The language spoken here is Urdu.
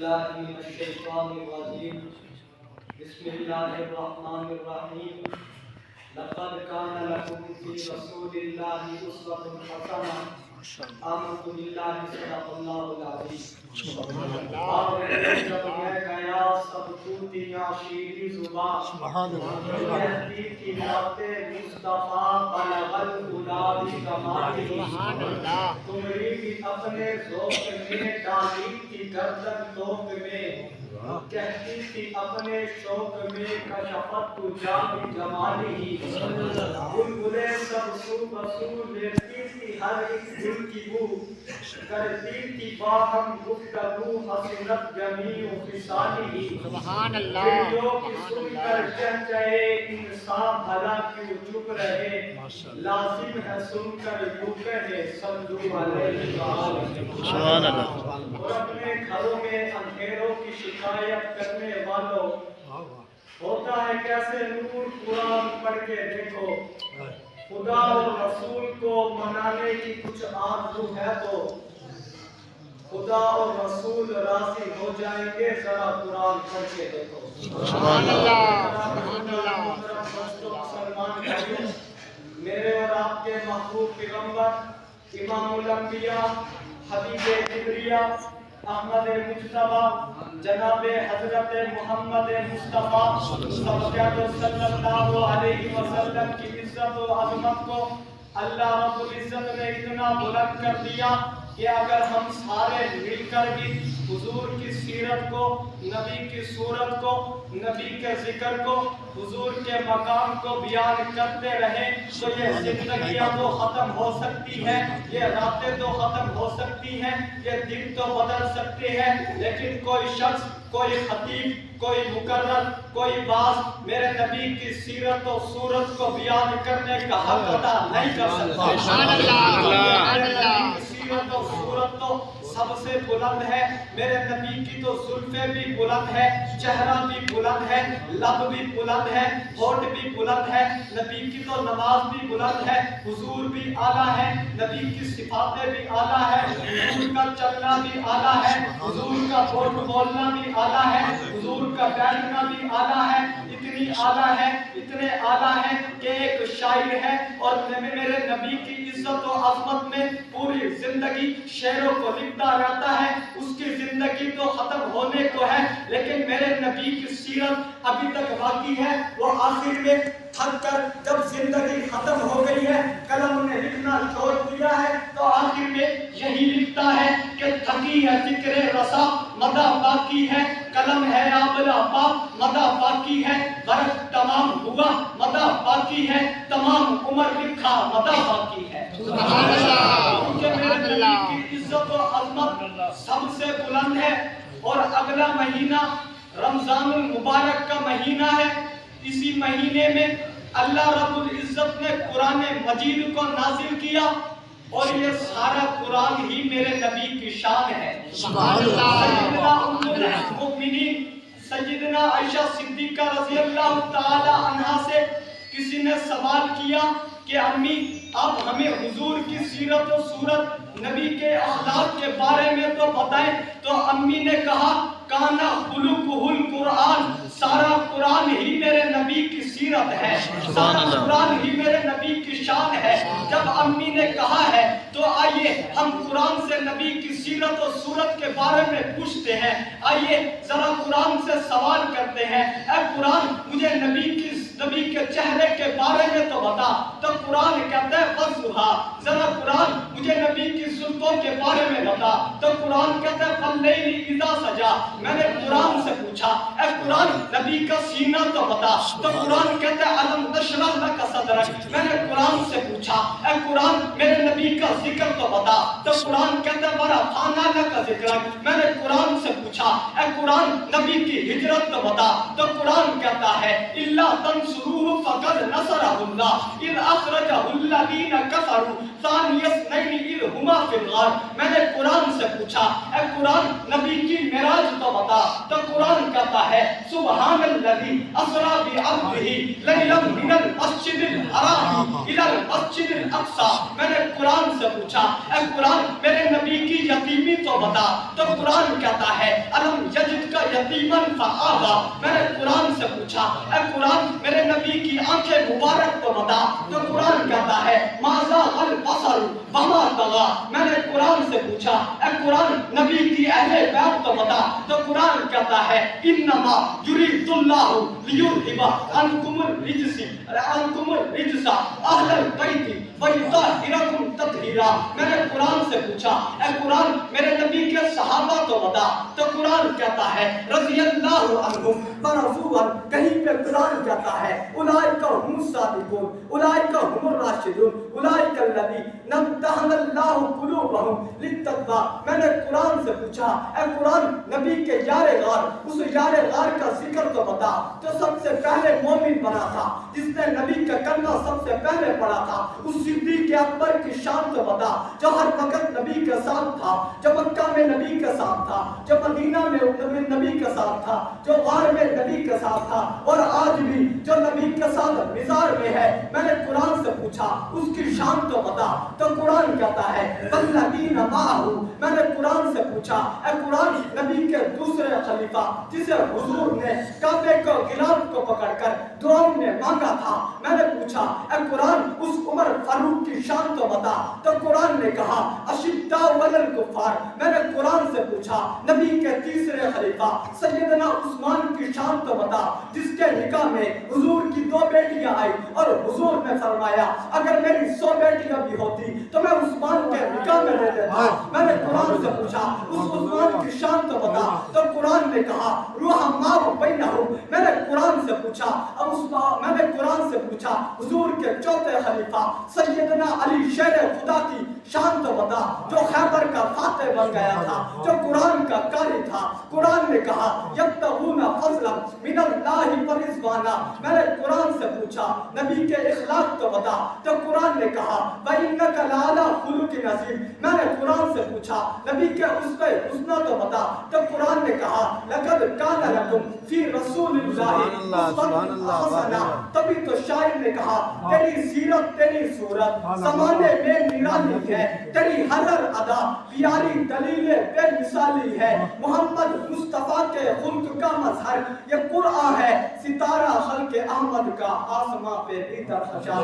بالله من الشيطان الرجيم بسم الله الرحمن الرحيم لقد كان لكم في رسول الله أسوة حسنة آمنت بالله صدق الله العظيم آپ جب میں گیا سب ٹوٹی شیریں زبان کہتی تھی باتِ مصطفیٰ بلغ الہدیٰ بکمالہ تمہاری بھی اپنے ذوق میں ڈالی تھی گردن توق میں کہتی تھی اپنے شوق میں کشفت تجا بجمالہ بلبلے سب سو بسو لیتی تھی ہر ایک دل کی بو کرتی تھی باہم گفتگو حسنت جمیع خصالہ سبحان اللہ دلوں کی سن کر چہچہے انسان بھلا کیوں چپ رہے لازم ہے سن کر یوں کہے صلو علیہ سبحان اللہ اور اپنے گھروں میں اندھیروں کی شکایت کرنے والوں ہوتا ہے کیسے نور قرآن پڑھ کے دیکھو خدا اور رسول کو منانے کی کچھ آرزو ہے تو خدا اور رسول راضی ہو جائیں گے ذرا قرآن پڑھ کے دیکھو سبحان اللہ سبحان اللہ مسلمان بھائیوں میرے اور آپ کے محبوب پیغمبر امام الانبیاء حبیب کبریا احمد مجتبی جناب حضرت محمد مصطفیٰ صلی اللہ علیہ وسلم کی عزت و عظمت کو اللہ رب العزت نے اتنا بلند کر دیا کہ اگر ہم سارے مل کر بھی حضور کی سیرت کو نبی کی صورت کو نبی کے ذکر کو حضور کے مقام کو بیان کرتے رہیں تو یہ زندگیاں تو ختم ہو سکتی ہیں یہ راتیں تو ختم ہو سکتی ہیں یہ دن تو بدل سکتے ہیں لیکن کوئی شخص کوئی خطیب کوئی مقرر کوئی باز میرے نبی کی سیرت و صورت کو بیان کرنے کا حق ادا نہیں کر سکتا سبحان اللہ سبحان اللہ سیرت و صورت تو سب سے بلند ہے میرے نبی کی تو زلفیں بھی بلند ہے چہرہ بھی بلند ہے لب بھی بلند ہے ہونٹ بھی بلند ہے نبی کی تو نماز بھی بلند ہے حضور بھی اعلیٰ ہے نبی کی صفاتیں بھی اعلیٰ ہے حضور کا چلنا بھی اعلیٰ ہے حضور کا بولنا بھی اعلیٰ ہے حضور کا بیٹھنا بھی اعلیٰ ہے اتنی اعلیٰ ہے اتنے اعلیٰ ہے کہ ایک شاعر ہے اور میرے نبی کی عزت و عظمت میں پوری زندگی شعروں کو لکھتا رہتا ہے اس کی زندگی تو ختم ہونے کو ہے لیکن میرے نبی کی سیرت ابھی تک باقی ہے وہ آخر میں تھک کر جب زندگی ختم ہو گئی ہے قلم نے لکھنا چھوڑ دیا ہے تو آخر میں یہی لکھتا ہے کہ تھکی ہے فکر رسا مدہ باقی ہے قلم ہے آبلا پاک مدہ باقی ہے برق تمام ہوا مدہ باقی ہے تمام عمر لکھا مدہ باقی ہے سبحان اللہ کیونکہ میرے نبی کی عزت و عظمت سب سے بلند ہے اور اگلا مہینہ رمضان المبارک کا مہینہ ہے اسی مہینے میں اللہ رب العزت نے قرآن مجید کو نازل کیا اور یہ سارا قرآن ہی میرے نبی کی شان ہے سبحان اللہ سیدنا ام المؤمنین سیدنا عائشہ صدیقہ رضی اللہ تعالی عنہا سے کسی نے سوال کیا کہ امی آپ ہمیں حضور کی سیرت و صورت نبی کے اخلاق کے بارے میں تو بتائیں تو امی نے کہا کانا خلقہ القرآن سارا قرآن ہی میرے نبی کی سیرت ہے سارا قرآن ہی میرے نبی کی شان ہے جب امی نے کہا ہے تو آئیے ہم قرآن سے نبی کی سیرت و صورت کے بارے میں پوچھتے ہیں آئیے ذرا قرآن سے سوال کرتے ہیں اے قرآن مجھے نبی کے چہرے کے بارے میں تو بتا تو قرآن کہتا ہے فضحا ذرا قرآن مجھے نبی کی زلفوں کے بارے میں بتا تو قرآن کہتا ہے فاللیل اذا سجا میں نے قرآن سے پوچھا اے قرآن نبی کا سینہ تو بتا تو قرآن کہتا ہے الم نشرح لک صدرک میں نے قرآن سے پوچھا اے قرآن میرے نبی کا ذکر تو بتا تو قرآن کہتا ہے ورفعنا لک ذکرک میں نے قرآن سے پوچھا اے قرآن نبی کی ہجرت تو بتا تو قرآن کہتا ہے الا تنصروه فقد نصرہ اللہ اذ اخرجہ الذین کفروا ثانی اثنین اذ ہما فی الغار میں نے قرآن سے پوچھا اے قرآن نبی کی معراج تو بتا. تو قرآن کہتا ہے سبحان الذی اسری بعبدہ لیلا من المسجد الحرام الی المسجد الاقصی. میں نے قرآن سے پوچھا اے قرآن میرے نبی کی یتیمی تو بتا. تو قرآن کہتا ہے الم یجدک یتیما فآوی. میں نے قرآن سے پوچھا اے قرآن میرے نبی کی آنکھیں مبارک تو بتا. تو قرآن کہتا ہے ما زاغ البصر وما طغی. میں نے قرآن سے پوچھا اے قرآن نبی کی اہل بیت تو بتا. تو قرآن کہتا ہے انما یرید اللہ لیذھب عنکم الرجس اہل البیت ویطہرکم تطہیرا. میں نے قرآن سے پوچھا اے قرآن میرے نبی کے صحابہ تو بتا. تو قرآن کہتا ہے رضی اللہ عنہم ورضوا عنہ. کہیں پہ قرآن کہتا ہے اولئک هم الصادقون اولئک هم الراشدون اولئک الذین امتحن اللہ قلوبهم للتقوی. میں نے قرآن سے پوچھا اے قرآن نبی کے یار غار اس یار غار کا ذکر تو بتا. تو سب سے پہلے مومن بنا تھا جس نے نبی کا کلمہ سب سے پہلے پڑھا تھا. اس صدیق اکبر کی شان تو بتا جو ہر وقت نبی کے ساتھ تھا, جو مکہ میں نبی کے ساتھ تھا, جو مدینہ میں نبی کے ساتھ تھا, جو غار میں نبی کے ساتھ تھا, اور آج بھی جو نبی کے ساتھ مزار میں ہے. میں نے قرآن سے پوچھا اس کی شان تو بتا. تو قرآن کہتا ہے والذین معہ. میں نے قرآن سے پوچھا اے قرآن نبی کے دوسرے خلیفہ جسے حضور نے کعبے کو غلاف کو پکڑ کر دعاؤں میں مانگا تھا. میں نے پوچھا اے قرآن اس عمر فاروق کی شان تو بتا. تو قرآن نے کہا اشداء علی الکفار. میں نے قرآن سے پوچھا نبی کے تیسرے خلیفہ سیدنا عثمان کی شان تو بتا جس کے نکاح میں حضور کی 2 بیٹیاں آئی اور حضور نے فرمایا اگر میری 100 بیٹیاں بھی ہوتی تو میں عثمان کے نکاح میں دے دیتا. میں نے قرآن سے پوچھا اس عثمان کی شان تو بتا. تو قرآن نے کہا رحماء بینہم. میں نے قرآن سے پوچھا میں نے قرآن سے پوچھا حضور کے چوتھے خلیفہ سیدنا علی شیر خدا کی شان تو بتا جو خیبر کا فاتح بن گیا تھا, جو قرآن کا قاری تھا. قرآن نے کہا یبتغون فضلا من اللہ ورضوانا. میں نے قرآن سے پوچھا نبی کے اخلاق تو بتا. تو قرآن نے کہا وَإِنَّكَ لَعَلَىٰ خُلُقٍ عَظِيمٍ. میں نے قرآن سے پوچھا نبی کے اسوہ حسنہ تو بتا. تو قرآن نے کہا لَقَدْ كَانَ لَكُمْ فِي رَسُولِ اللَّهِ أُسْوَةٌ حَسَنَةٌ. تبھی تو شاعر نے کہا تیری سیرت تیری صورت زمانے میں نرالی ہے, تیری ہر ادا پیاری دلیل بے مثالی ہے. محمد مصطفیٰ کے خلق کا مظہر یہ قرآن ہے, ستارہ خلق احمد کا آسماں پہ بھی درخشاں.